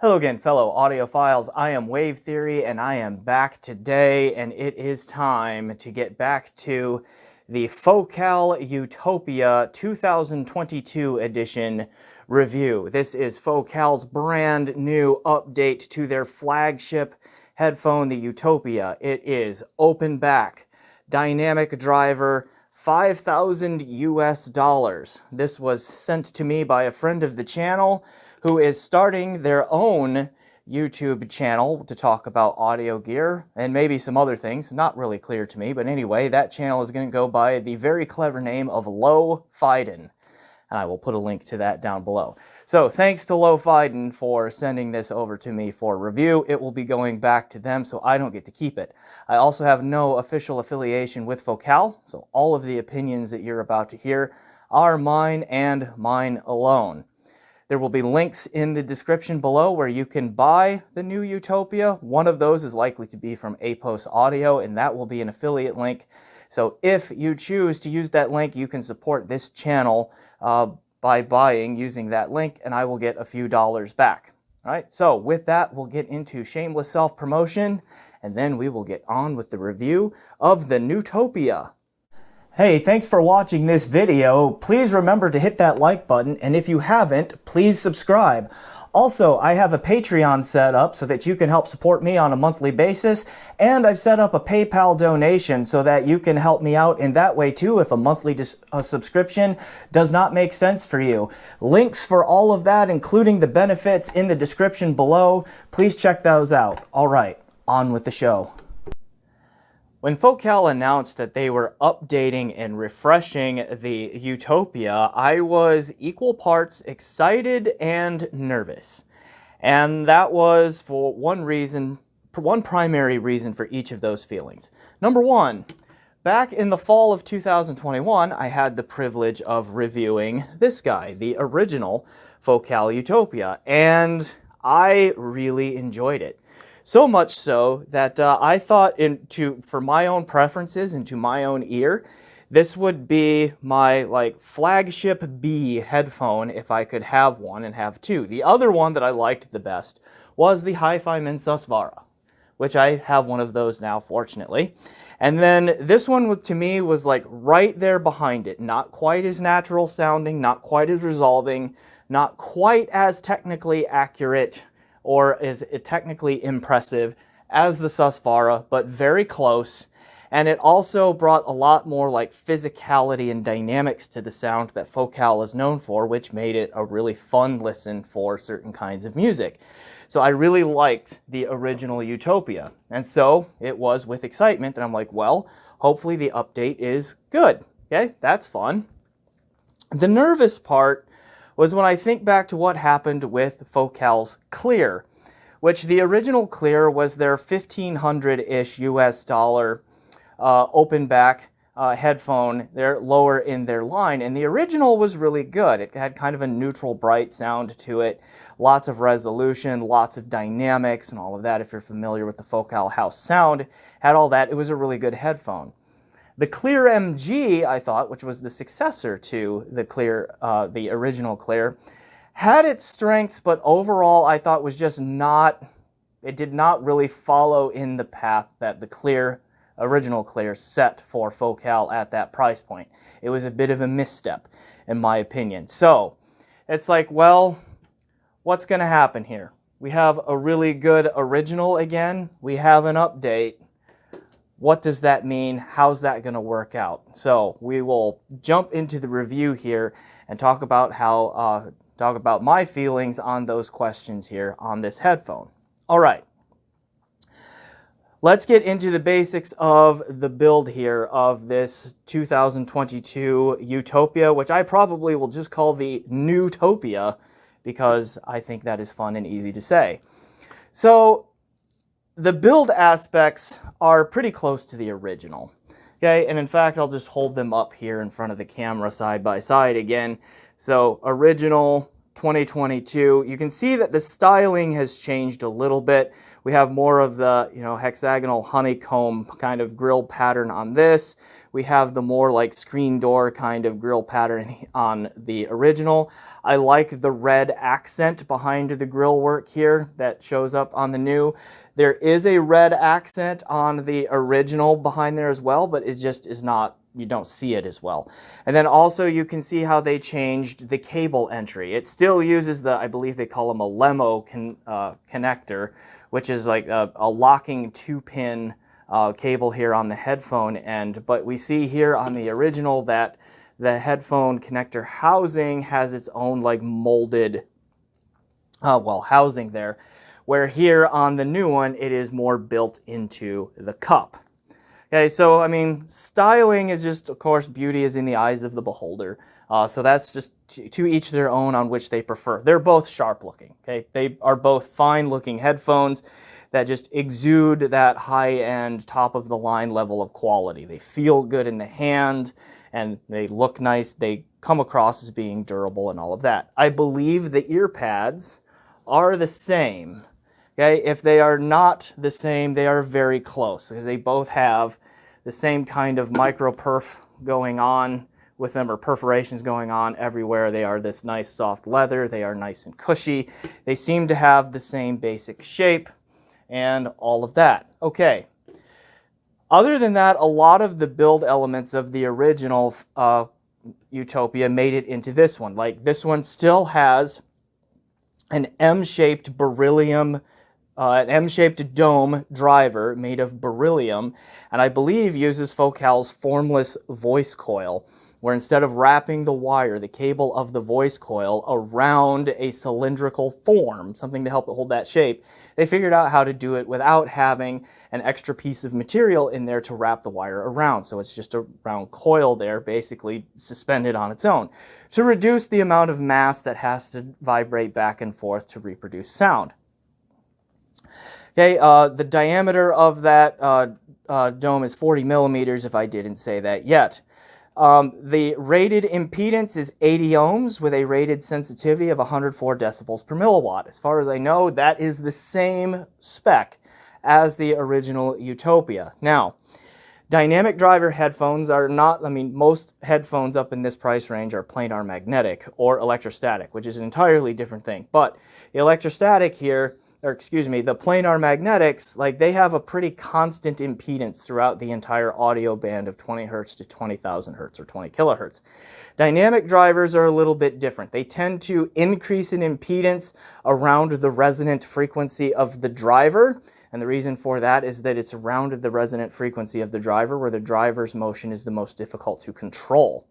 Hello again, fellow audiophiles. I am Wave Theory, and I am back today, and it is time to get back to the Focal Utopia 2022 edition review. This is Focal's brand new update to their flagship headphone, the Utopia. It is open back, dynamic driver, $5,000 US. This was sent to me by a friend of the channel who is starting their own YouTube channel to talk about audio gear and maybe some other things. Not really clear to me, but anyway, that channel is going to go by the very clever name of Low Fiden. And I will put a link to that down below. So thanks to Low Fiden for sending this over to me for review. It will be going back to them, so I don't get to keep it. I also have no official affiliation with Focal, so all of the opinions that you're about to hear are mine and mine alone. There will be links in the description below where you can buy the new Utopia. One of those is likely to be from Apos Audio, and that will be an affiliate link. So if you choose to use that link, you can support this channel by buying using that link, and I will get a few dollars back. All right, so with that, we'll get into shameless self-promotion, and then we will get on with the review of the Utopia. Hey, thanks for watching this video. Please remember to hit that like button, and if you haven't, please subscribe. Also, I have a Patreon set up so that you can help support me on a monthly basis, and I've set up a PayPal donation so that you can help me out in that way too if a monthly subscription does not make sense for you. Links for all of that, including the benefits, in the description below. Please check those out. All right, on with the show. When Focal announced that they were updating and refreshing the Utopia, I was equal parts excited and nervous. And that was for one primary reason for each of those feelings. Number one, back in the fall of 2021, I had the privilege of reviewing this guy, the original Focal Utopia, and I really enjoyed it. So much so that I thought for my own preferences and to my own ear, this would be my flagship B headphone if I could have one and have two. The other one that I liked the best was the Hi-Fi Min Susvara, which I have one of those now, fortunately. And then this one to me was like right there behind it. Not quite as natural sounding, not quite as resolving, not quite as technically accurate or is it technically impressive as the Susvara, but very close. And it also brought a lot more physicality and dynamics to the sound that Focal is known for, which made it a really fun listen for certain kinds of music. So I really liked the original Utopia. And so it was with excitement, and I'm like, well, hopefully the update is good. Okay, that's fun. The nervous part was when I think back to what happened with Focal's Clear, which the original Clear was their $1,500-ish US open back headphone. They're lower in their line, and the original was really good. It had kind of a neutral, bright sound to it, lots of resolution, lots of dynamics, and all of that. If you're familiar with the Focal house sound, had all that. It was a really good headphone. The Clear MG, I thought, which was the successor to the Clear, the original Clear, had its strengths, but overall I thought was just it did not really follow in the path that the original Clear set for Focal at that price point. It was a bit of a misstep, in my opinion. So, it's like, well, what's going to happen here? We have a really good original again. We have an update. What does that mean? How's that going to work out? So we will jump into the review here and talk about my feelings on those questions here on this headphone. All right. Let's get into the basics of the build here of this 2022 Utopia, which I probably will just call the Newtopia because I think that is fun and easy to say. So the build aspects are pretty close to the original, okay? And in fact, I'll just hold them up here in front of the camera side by side again. So original 2022, you can see that the styling has changed a little bit. We have more of the, hexagonal honeycomb kind of grill pattern on this. we have the more like screen door kind of grille pattern on the original. I like the red accent behind the grille work here that shows up on the new. There is a red accent on the original behind there as well, but it just is not, you don't see it as well. And then also you can see how they changed the cable entry. It still uses the, I believe they call them a LEMO connector, which is like a locking 2-pin cable here on the headphone end. But we see here on the original that the headphone connector housing has its own like molded housing there, where here on the new one it is more built into the cup. Okay, so I mean, styling is just, of course, beauty is in the eyes of the beholder. So that's just to each their own on which they prefer. They're both sharp looking. Okay, they are both fine looking headphones that just exude that high-end, top-of-the-line level of quality. They feel good in the hand, and they look nice. They come across as being durable and all of that. I believe the ear pads are the same. Okay, if they are not the same, they are very close, because they both have the same kind of micro perf going on with them, or perforations going on everywhere. They are this nice soft leather. They are nice and cushy. They seem to have the same basic shape and all of that. Okay. Other than that, a lot of the build elements of the original Utopia made it into this one. Like this one still has an M-shaped beryllium, an M-shaped dome driver made of beryllium, and I believe uses Focal's formless voice coil, where instead of wrapping the wire, the cable of the voice coil, around a cylindrical form, something to help it hold that shape, they figured out how to do it without having an extra piece of material in there to wrap the wire around. So it's just a round coil there, basically suspended on its own, to reduce the amount of mass that has to vibrate back and forth to reproduce sound. Okay, the diameter of that dome is 40 millimeters, if I didn't say that yet. The rated impedance is 80 ohms with a rated sensitivity of 104 decibels per milliwatt. As far as I know, that is the same spec as the original Utopia. Now, dynamic driver headphones are not, I mean, most headphones up in this price range are planar magnetic or electrostatic, which is an entirely different thing. But the electrostatic here, or excuse me, the planar magnetics, like they have a pretty constant impedance throughout the entire audio band of 20 hertz to 20,000 hertz or 20 kilohertz. Dynamic drivers are a little bit different. They tend to increase in impedance around the resonant frequency of the driver. And the reason for that is that it's around the resonant frequency of the driver where the driver's motion is the most difficult to control.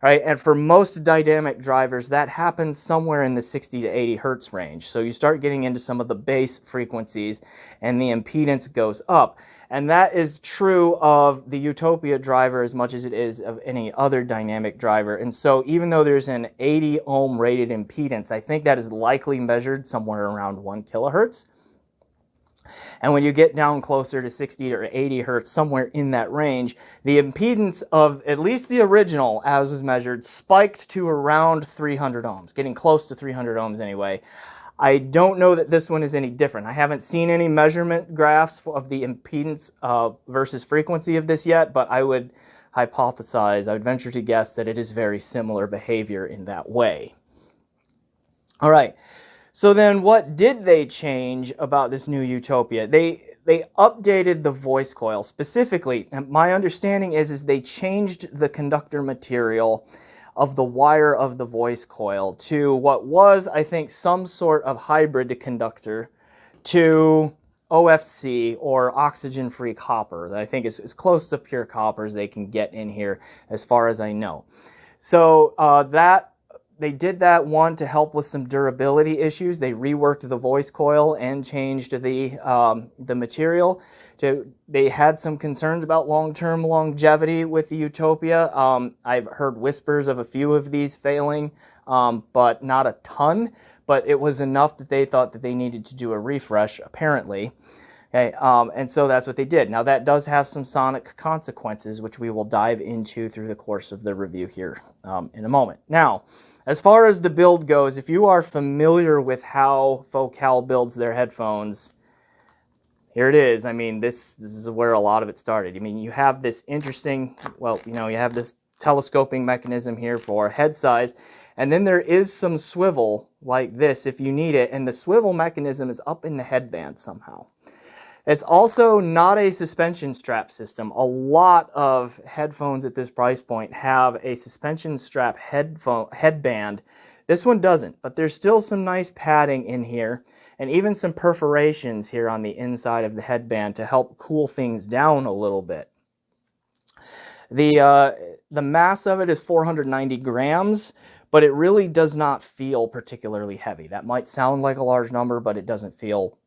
Right, and for most dynamic drivers, that happens somewhere in the 60 to 80 hertz range. So you start getting into some of the bass frequencies and the impedance goes up. And that is true of the Utopia driver as much as it is of any other dynamic driver. And so even though there's an 80 ohm rated impedance, I think that is likely measured somewhere around 1 kilohertz. And when you get down closer to 60 or 80 hertz, somewhere in that range, the impedance of at least the original, as was measured, spiked to around 300 ohms, getting close to 300 ohms anyway. I don't know that this one is any different. I haven't seen any measurement graphs of the impedance versus frequency of this yet, but I would hypothesize, I would venture to guess that it is very similar behavior in that way. All right. So then what did they change about this new Utopia? They updated the voice coil specifically. And my understanding is they changed the conductor material of the wire of the voice coil to what was, I think, some sort of hybrid conductor to OFC, or oxygen-free copper, that I think is as close to pure copper as they can get in here as far as I know. So they did that, one, to help with some durability issues. They reworked the voice coil and changed the material. They had some concerns about long-term longevity with the Utopia. I've heard whispers of a few of these failing, but not a ton. But it was enough that they thought that they needed to do a refresh, apparently. Okay, and so that's what they did. Now that does have some sonic consequences, which we will dive into through the course of the review here in a moment. Now, as far as the build goes, if you are familiar with how Focal builds their headphones, here it is. I mean, this is where a lot of it started. I mean, you have this interesting, well, you know, you have this telescoping mechanism here for head size, and then there is some swivel like this if you need it, and the swivel mechanism is up in the headband somehow. It's also not a suspension strap system. A lot of headphones at this price point have a suspension strap headband. This one doesn't, but there's still some nice padding in here and even some perforations here on the inside of the headband to help cool things down a little bit. The mass of it is 490 grams, but it really does not feel particularly heavy. That might sound like a large number, but it doesn't feel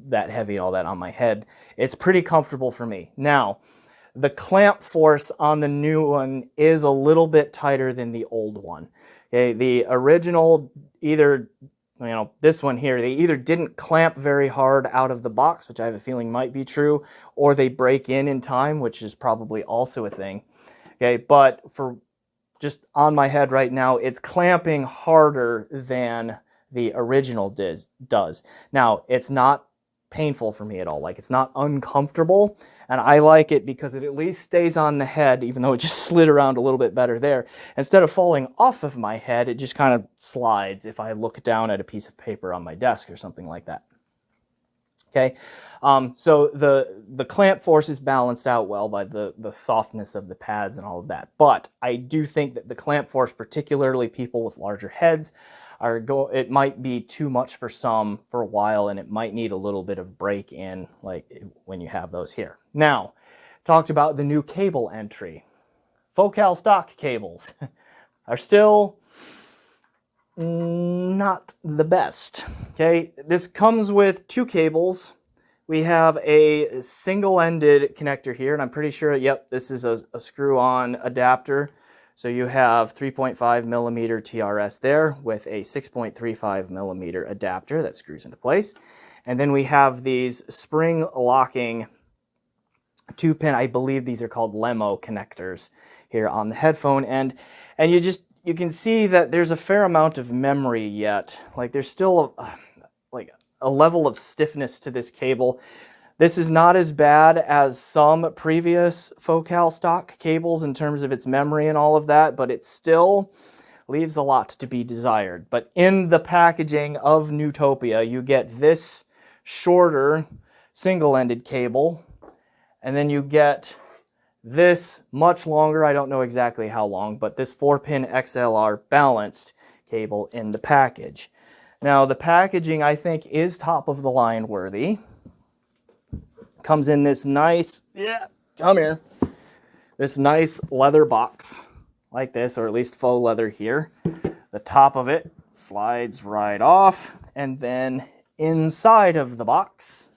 that heavy and all that on my head. It's pretty comfortable for me. Now, the clamp force on the new one is a little bit tighter than the old one. Okay, the original, either, you know, this one here, they either didn't clamp very hard out of the box, which I have a feeling might be true, or they break in time, which is probably also a thing. Okay, but for just on my head right now, it's clamping harder than the original does. Now, it's not painful for me at all. Like, it's not uncomfortable, and I like it because it at least stays on the head, even though it just slid around a little bit better there. Instead of falling off of my head, it just kind of slides if I look down at a piece of paper on my desk or something like that. Okay, so the clamp force is balanced out well by the softness of the pads and all of that. But I do think that the clamp force, particularly people with larger heads, it might be too much for some for a while, and it might need a little bit of break in, like when you have those here. Now, talked about the new cable entry. Focal stock cables are still not the best. Okay, this comes with two cables. We have a single-ended connector here, and I'm pretty sure, yep, this is a screw-on adapter. So you have 3.5 millimeter TRS there with a 6.35 millimeter adapter that screws into place. And then we have these spring locking 2-pin, I believe these are called Lemo connectors here on the headphone. And you can see that there's a fair amount of memory yet. Like, there's still a level of stiffness to this cable. This is not as bad as some previous Focal stock cables in terms of its memory and all of that, but it still leaves a lot to be desired. But in the packaging of Utopia, you get this shorter single-ended cable, and then you get this much longer, I don't know exactly how long, but this 4-pin XLR balanced cable in the package. Now, the packaging, I think, is top of the line worthy. Comes in this nice, this nice leather box like this, or at least faux leather here. The top of it slides right off, and then inside of the box,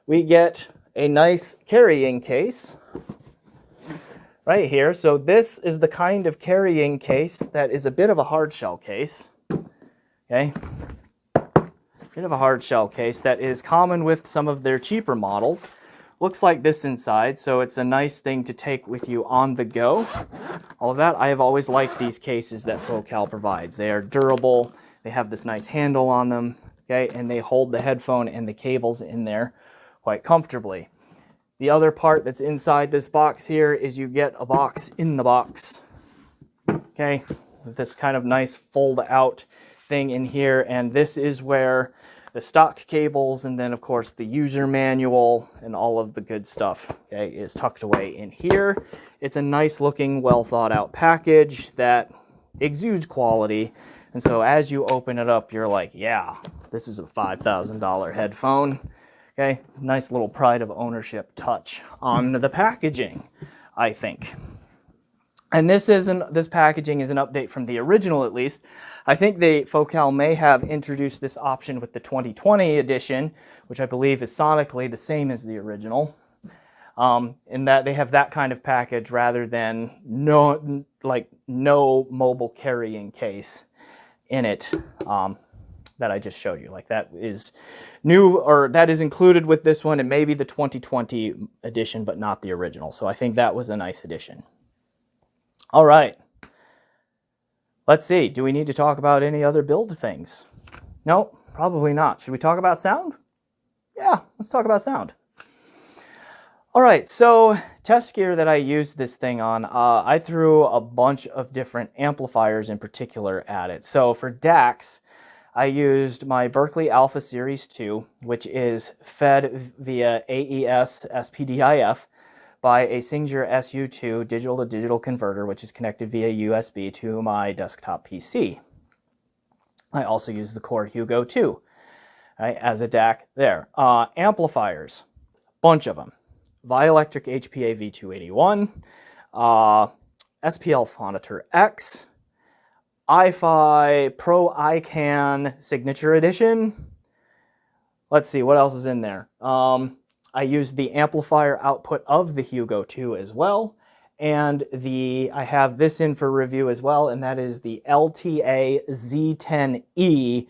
we get a nice carrying case right here. So this is the kind of carrying case that is a bit of a hard shell case. Okay, bit of a hard shell case that is common with some of their cheaper models. Looks like this inside, so it's a nice thing to take with you on the go. All of that, I have always liked these cases that Focal provides. They are durable, they have this nice handle on them, okay, and they hold the headphone and the cables in there quite comfortably. The other part that's inside this box here is you get a box in the box, okay, with this kind of nice fold out thing in here, and this is where the stock cables and then of course the user manual and all of the good stuff, okay, is tucked away in here. It's a nice looking, well thought out package that exudes quality, and so as you open it up, you're like, yeah, this is a $5,000 headphone. Okay, nice little pride of ownership touch on the packaging, I think. And this packaging is an update from the original, at least. I think Focal may have introduced this option with the 2020 edition, which I believe is sonically the same as the original, in that they have that kind of package rather than no mobile carrying case in it that I just showed you. Like, that is new, or that is included with this one, and maybe the 2020 edition, but not the original. So I think that was a nice addition. All right, let's see. Do we need to talk about any other build things? No, probably not. Should we talk about sound? Yeah, let's talk about sound. All right, so test gear that I used this thing on, I threw a bunch of different amplifiers in particular at it. So for DACs, I used my Berkeley Alpha Series 2, which is fed via AES SPDIF by a Singer SU2 digital-to-digital converter, which is connected via USB to my desktop PC. I also use the Core Hugo 2, right, as a DAC there. Amplifiers, bunch of them. Vioelectric HPA V281, SPL Phonitor X, iFi Pro iCan Signature Edition. Let's see, what else is in there? I used the amplifier output of the Hugo 2 as well. And I have this in for review as well, and that is the LTA Z10E,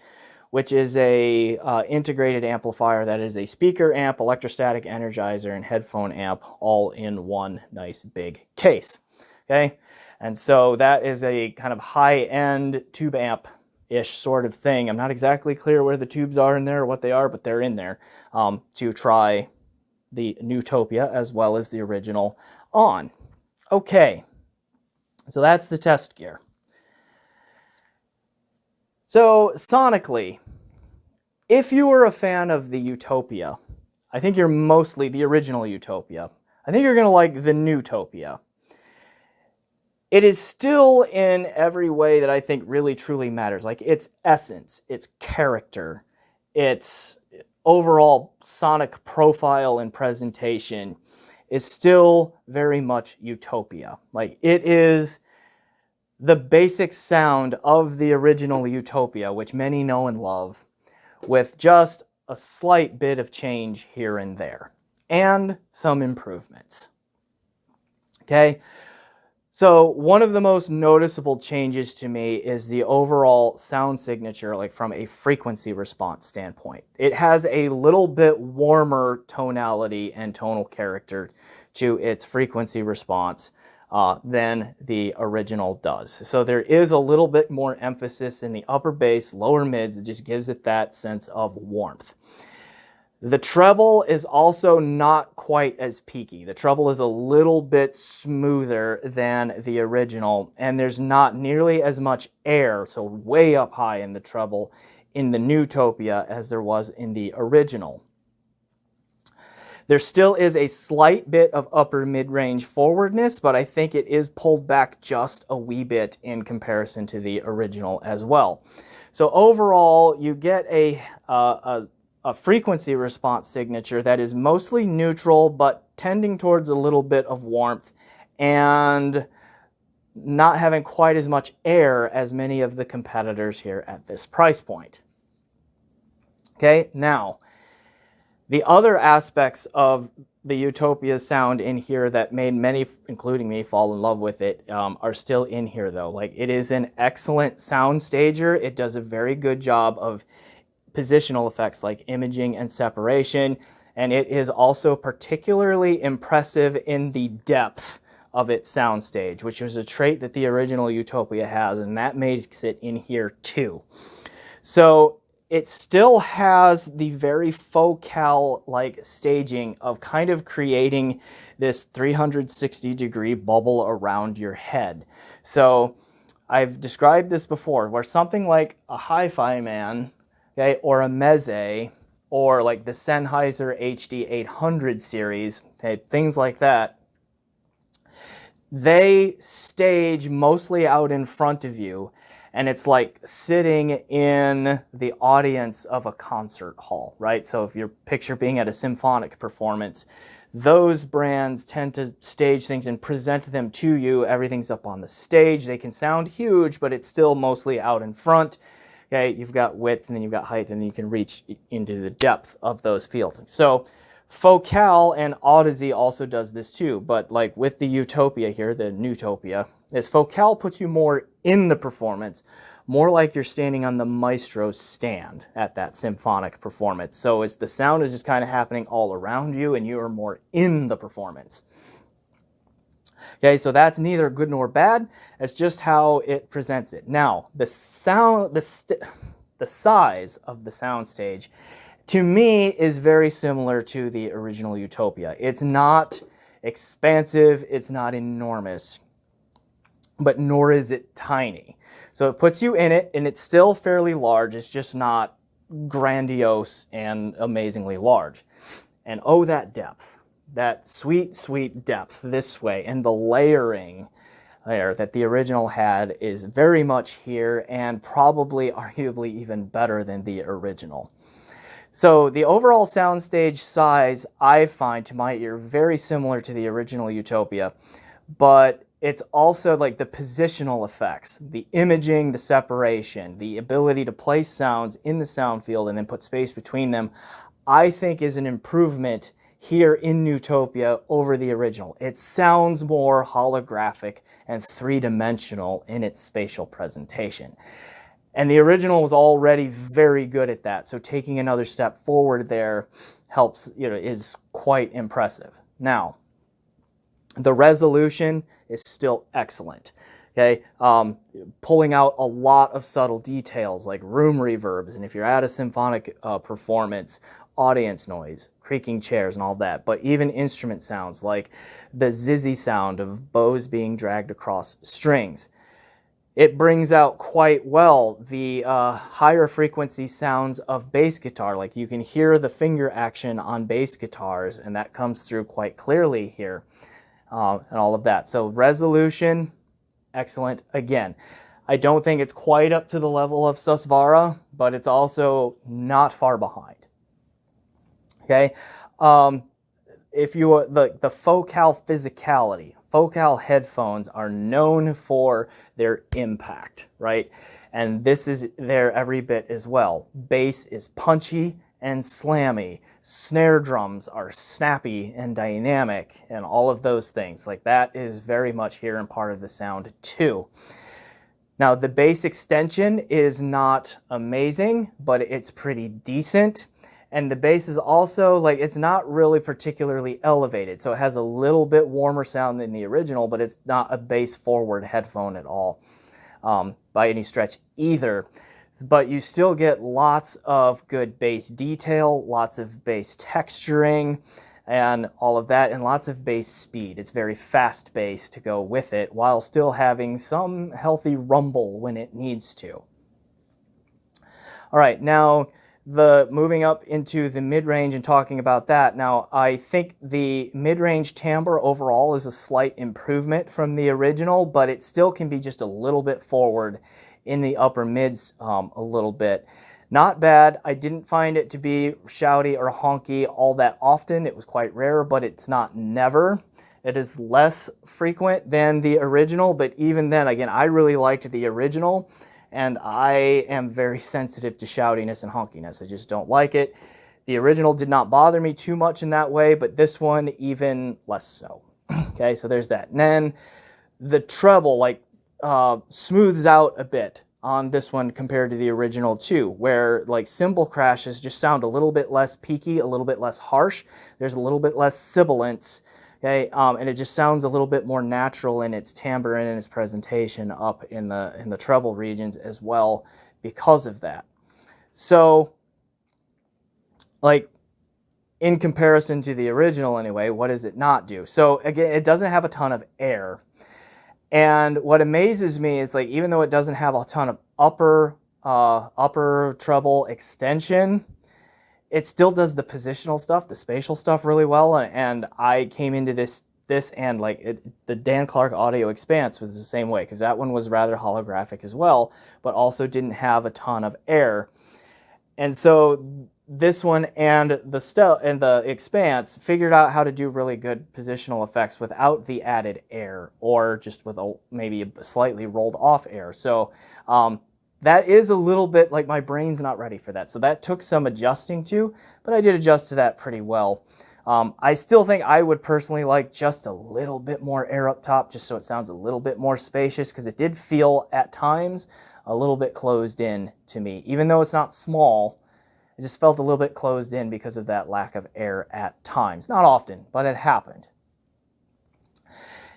which is a integrated amplifier that is a speaker amp, electrostatic energizer, and headphone amp all in one nice big case. Okay, and so that is a kind of high-end tube amp-ish sort of thing. I'm not exactly clear where the tubes are in there or what they are, but they're in there to try the Utopia as well as the original on. Okay, so that's the test gear. So sonically, if you were a fan of the Utopia, I think you're mostly the original Utopia. I think you're going to like the Utopia. It is still in every way that I think really truly matters. Like its essence, its character, its overall sonic profile and presentation is still very much Utopia. Like it is the basic sound of the original Utopia, which many know and love, with just a slight bit of change here and there, and some improvements. Okay, so one of the most noticeable changes to me is the overall sound signature, like from a frequency response standpoint. It has a little bit warmer tonality and tonal character to its frequency response than the original does. So there is a little bit more emphasis in the upper bass, lower mids. It just gives it that sense of warmth. The treble is also not quite as peaky. The treble is a little bit smoother than the original, and there's not nearly as much air, so way up high in the treble in the Utopia as there was in the original. There still is a slight bit of upper mid-range forwardness, but I think it is pulled back just a wee bit in comparison to the original as well. So overall, you get a frequency response signature that is mostly neutral, but tending towards a little bit of warmth and not having quite as much air as many of the competitors here at this price point. Okay, now, the other aspects of the Utopia sound in here that made many, including me, fall in love with it are still in here though. Like, it is an excellent sound stager. It does a very good job of positional effects like imaging and separation, and it is also particularly impressive in the depth of its soundstage, which was a trait that the original Utopia has, and that makes it in here too. So it still has the very focal-like staging of kind of creating this 360-degree bubble around your head. So I've described this before, where something like a Hi-Fi Man, okay, or a Meze, or like the Sennheiser HD 800 series, okay, things like that, they stage mostly out in front of you, and it's like sitting in the audience of a concert hall, right? So if you picture being at a symphonic performance, those brands tend to stage things and present them to you. Everything's up on the stage. They can sound huge, but it's still mostly out in front. Okay, you've got width, and then you've got height, and then you can reach into the depth of those fields. So Focal and Audeze also does this too, but like with the Utopia here, the Utopia, is Focal puts you more in the performance, more like you're standing on the maestro's stand at that symphonic performance. So the sound is just kind of happening all around you, and you are more in the performance. Okay, so that's neither good nor bad. It's just how it presents it. Now, the size of the soundstage to me is very similar to the original Utopia. It's not expansive, it's not enormous, but nor is it tiny. So it puts you in it, and it's still fairly large. It's just not grandiose and amazingly large. And oh, that depth, that sweet, sweet depth this way, and the layering there that the original had is very much here, and probably arguably even better than the original. So the overall soundstage size, I find to my ear very similar to the original Utopia, but it's also like the positional effects, the imaging, the separation, the ability to place sounds in the sound field and then put space between them, I think is an improvement here in Utopia over the original. It sounds more holographic and three-dimensional in its spatial presentation. And the original was already very good at that, so taking another step forward there helps, is quite impressive. Now, the resolution is still excellent. Okay, pulling out a lot of subtle details like room reverbs, and if you're at a symphonic performance, audience noise, creaking chairs and all that, but even instrument sounds like the zizzy sound of bows being dragged across strings. It brings out quite well the higher frequency sounds of bass guitar. Like you can hear the finger action on bass guitars, and that comes through quite clearly here, and all of that. So resolution, excellent. Again, I don't think it's quite up to the level of Susvara, but it's also not far behind. Okay, if you the Focal physicality, Focal headphones are known for their impact, right? And this is there every bit as well. Bass is punchy and slammy. Snare drums are snappy and dynamic, and all of those things. Like that is very much here and part of the sound too. Now the bass extension is not amazing, but it's pretty decent. And the bass is also, like, it's not really particularly elevated. So it has a little bit warmer sound than the original, but it's not a bass forward headphone at all by any stretch either. But you still get lots of good bass detail, lots of bass texturing, and all of that, and lots of bass speed. It's very fast bass to go with it, while still having some healthy rumble when it needs to. All right, now, moving up into the mid-range and talking about that. Now, I think the mid-range timbre overall is a slight improvement from the original, but it still can be just a little bit forward in the upper mids a little bit. Not bad. I didn't find it to be shouty or honky all that often. It was quite rare, but it's not never. It is less frequent than the original, but even then, again, I really liked the original. And I am very sensitive to shoutiness and honkiness. I just don't like it. The original did not bother me too much in that way, but this one even less so. Okay, so there's that. And then the treble smooths out a bit on this one compared to the original too, where like cymbal crashes just sound a little bit less peaky, a little bit less harsh. There's a little bit less sibilance. Okay, and it just sounds a little bit more natural in its timbre and in its presentation up in the treble regions as well because of that. So, like, in comparison to the original anyway, what does it not do? So again, it doesn't have a ton of air. And what amazes me is, like, even though it doesn't have a ton of upper treble extension, it still does the positional stuff, the spatial stuff really well, and I came into this and the Dan Clark Audio Expanse was the same way, because that one was rather holographic as well, but also didn't have a ton of air. And so this one and the Expanse figured out how to do really good positional effects without the added air, or just with maybe a slightly rolled off air. So that is a little bit like my brain's not ready for that. So that took some adjusting to, but I did adjust to that pretty well. I still think I would personally like just a little bit more air up top, just so it sounds a little bit more spacious, because it did feel at times a little bit closed in to me. Even though it's not small, it just felt a little bit closed in because of that lack of air at times. Not often, but it happened.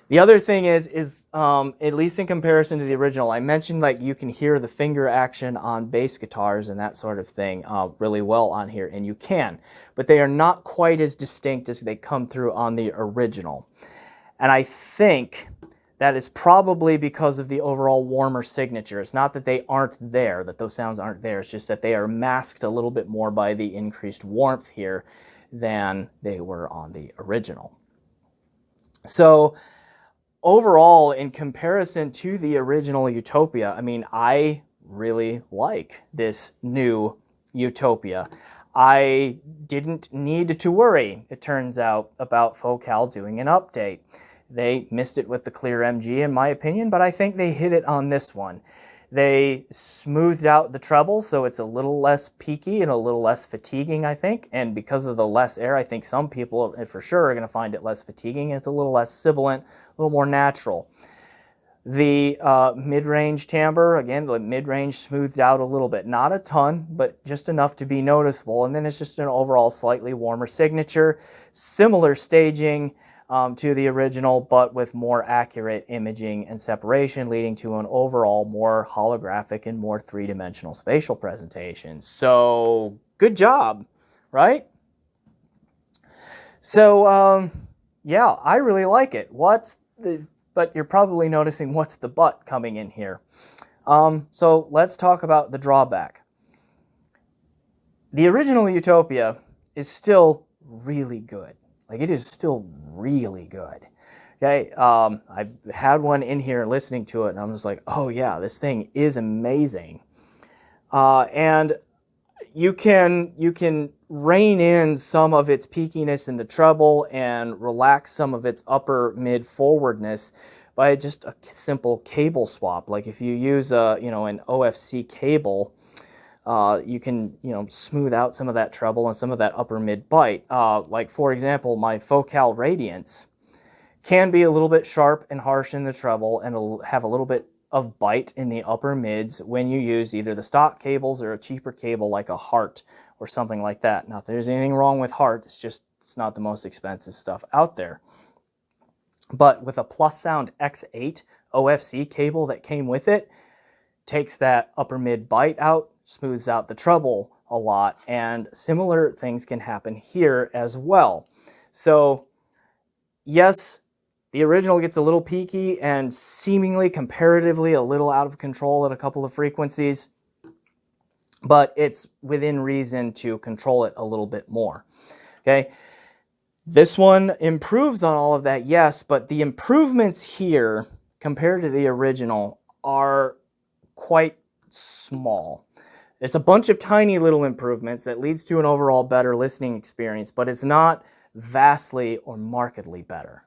The other thing is at least in comparison to the original, I mentioned like you can hear the finger action on bass guitars and that sort of thing really well on here, and you can, but they are not quite as distinct as they come through on the original. And I think that is probably because of the overall warmer signature. It's not that they aren't there, that those sounds aren't there, it's just that they are masked a little bit more by the increased warmth here than they were on the original. So overall, in comparison to the original Utopia, I mean, I really like this new Utopia. I didn't need to worry, it turns out, about Focal doing an update. They missed it with the Clear MG, in my opinion, but I think they hit it on this one. They smoothed out the treble, so it's a little less peaky and a little less fatiguing, I think. And because of the less air, I think some people for sure are going to find it less fatiguing. And it's a little less sibilant, a little more natural. The mid-range timbre, again, the mid-range smoothed out a little bit. Not a ton, but just enough to be noticeable. And then it's just an overall slightly warmer signature. Similar staging to the original, but with more accurate imaging and separation, leading to an overall more holographic and more three-dimensional spatial presentation. So, good job, right? So, yeah, I really like it. But you're probably noticing what's the but coming in here. So let's talk about the drawback. The original Utopia is still really good. Like, it is still really good. Okay, I had one in here listening to it, and I'm just like, oh yeah, this thing is amazing. And you can rein in some of its peakiness in the treble and relax some of its upper mid forwardness by just a simple cable swap. Like if you use an OFC cable, you can smooth out some of that treble and some of that upper mid bite. Like for example, my Focal Radiance can be a little bit sharp and harsh in the treble and it'll have a little bit of bite in the upper mids when you use either the stock cables or a cheaper cable like a Heart or something like that. Not that there's anything wrong with Heart, it's not the most expensive stuff out there. But with a Plus Sound X8 OFC cable that came with it, takes that upper mid bite out, smooths out the treble a lot, and similar things can happen here as well. So yes, the original gets a little peaky and seemingly comparatively a little out of control at a couple of frequencies, but it's within reason to control it a little bit more. Okay, this one improves on all of that, yes, but the improvements here compared to the original are quite small. It's a bunch of tiny little improvements that leads to an overall better listening experience, but it's not vastly or markedly better.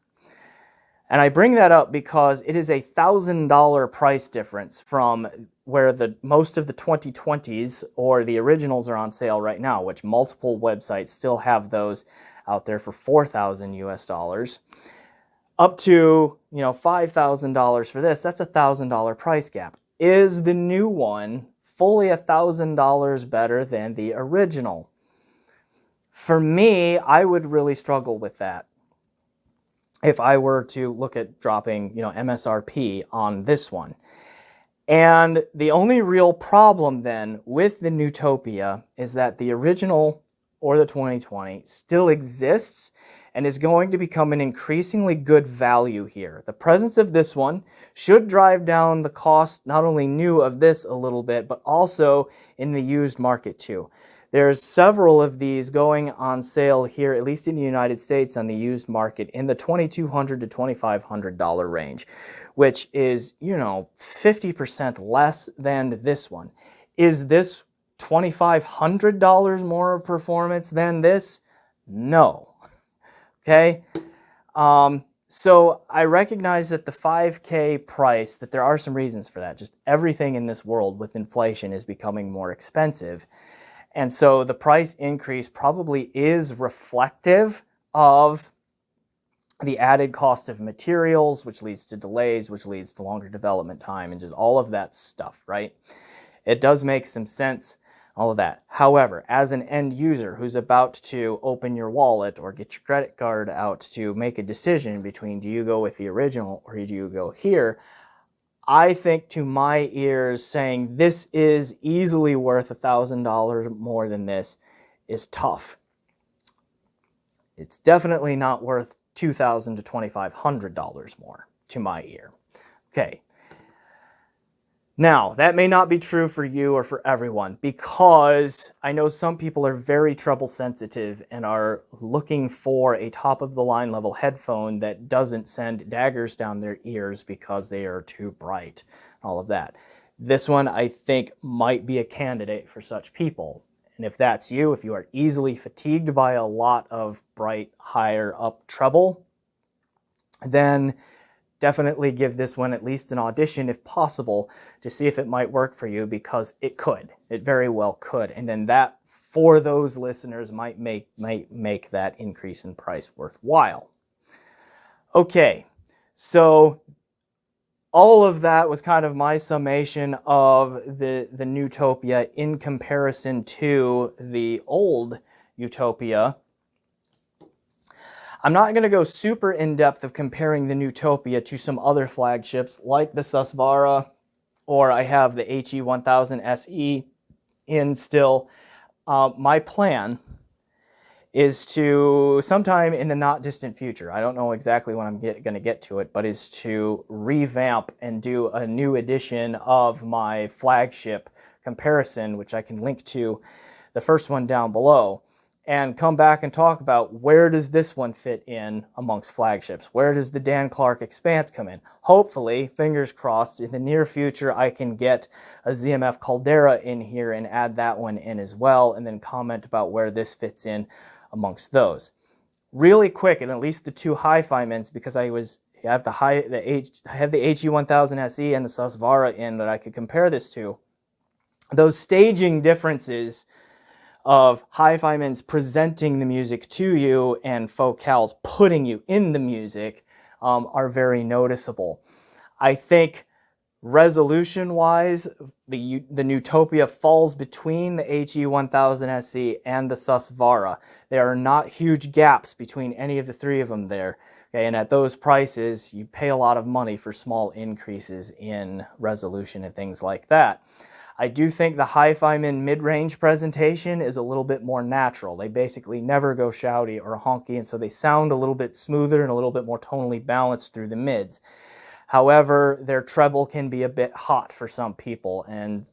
And I bring that up because it is a $1,000 price difference from where most of the 2020s or the originals are on sale right now, which multiple websites still have those out there for $4,000 US, up to $5,000 for this. That's a $1,000 price gap. Is the new one fully $1,000 better than the original? For me, I would really struggle with that if I were to look at dropping MSRP on this one. And the only real problem then with the Utopia is that the original or the 2020 still exists and is going to become an increasingly good value here. The presence of this one should drive down the cost, not only new of this a little bit, but also in the used market too. There's several of these going on sale here, at least in the United States, on the used market in the $2,200 to $2,500 range, which is, 50% less than this one. Is this $2,500 more of performance than this? No. Okay? So I recognize that the 5K price, that there are some reasons for that. Just everything in this world with inflation is becoming more expensive. And so the price increase probably is reflective of the added cost of materials, which leads to delays, which leads to longer development time, and just all of that stuff, right? It does make some sense. all of that. However, as an end user who's about to open your wallet or get your credit card out to make a decision between do you go with the original or do you go here, I think to my ears saying this is easily worth $1,000 more than this is tough. It's definitely not worth $2,000 to $2,500 more to my ear. Okay. Now, that may not be true for you or for everyone, because I know some people are very treble sensitive and are looking for a top-of-the-line level headphone that doesn't send daggers down their ears because they are too bright, all of that. This one, I think, might be a candidate for such people. And if that's you, if you are easily fatigued by a lot of bright, higher up treble, then definitely give this one at least an audition if possible to see if it might work for you, because it could. It very well could. And then that, for those listeners, might make that increase in price worthwhile. Okay, so all of that was kind of my summation of the Utopia in comparison to the old Utopia. I'm not going to go super in-depth of comparing the Utopia to some other flagships like the Susvara, or I have the HE1000 SE in still. My plan is to, sometime in the not distant future, I don't know exactly when I'm going to get to it, but is to revamp and do a new edition of my flagship comparison, which I can link to the first one down below, and come back and talk about where does this one fit in amongst flagships? Where does the Dan Clark Expanse come in? Hopefully, fingers crossed, in the near future I can get a ZMF Caldera in here and add that one in as well, and then comment about where this fits in amongst those. Really quick, and at least the two hi-fi mints, because I have the HE1000 SE and the Susvara in that I could compare this to. Those staging differences of hi-fi mints presenting the music to you and focals putting you in the music are very noticeable. I think resolution-wise, the Utopia falls between the HE1000 SE and the Susvara. There are not huge gaps between any of the three of them there. Okay, and at those prices, you pay a lot of money for small increases in resolution and things like that. I do think the hi-fi min mid-range presentation is a little bit more natural. They basically never go shouty or honky, and so they sound a little bit smoother and a little bit more tonally balanced through the mids. However, their treble can be a bit hot for some people, and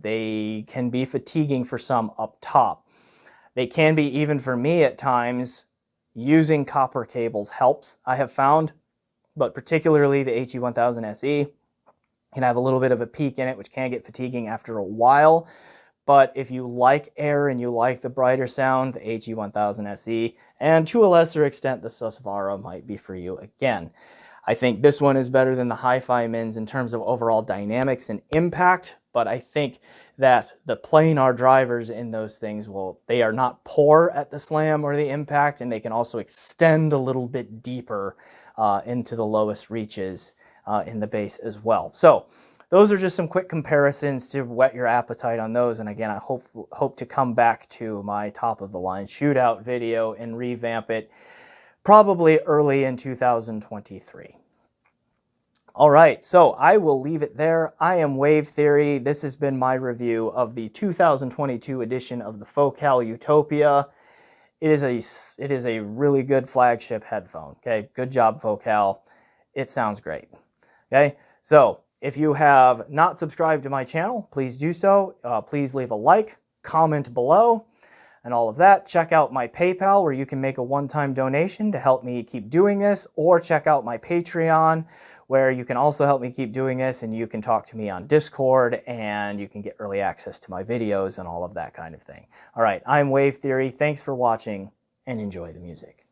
they can be fatiguing for some up top. They can be, even for me at times, using copper cables helps, I have found, but particularly the HE1000 SE. Can have a little bit of a peak in it, which can get fatiguing after a while. But if you like air and you like the brighter sound, the HE1000 SE, and to a lesser extent, the Susvara might be for you again. I think this one is better than the hi-fi mins in terms of overall dynamics and impact, but I think that the planar drivers in those things, they are not poor at the slam or the impact, and they can also extend a little bit deeper into the lowest reaches in the bass as well. So those are just some quick comparisons to whet your appetite on those. And again, I hope to come back to my top-of-the-line shootout video and revamp it probably early in 2023. All right, so I will leave it there. I am Wave Theory. This has been my review of the 2022 edition of the Focal Utopia. It is a really good flagship headphone. Okay, good job, Focal. It sounds great. Okay, so if you have not subscribed to my channel, please do so. Please leave a like, comment below, and all of that. Check out my PayPal, where you can make a one-time donation to help me keep doing this, or check out my Patreon, where you can also help me keep doing this, and you can talk to me on Discord, and you can get early access to my videos and all of that kind of thing. All right, I'm Wave Theory. Thanks for watching, and enjoy the music.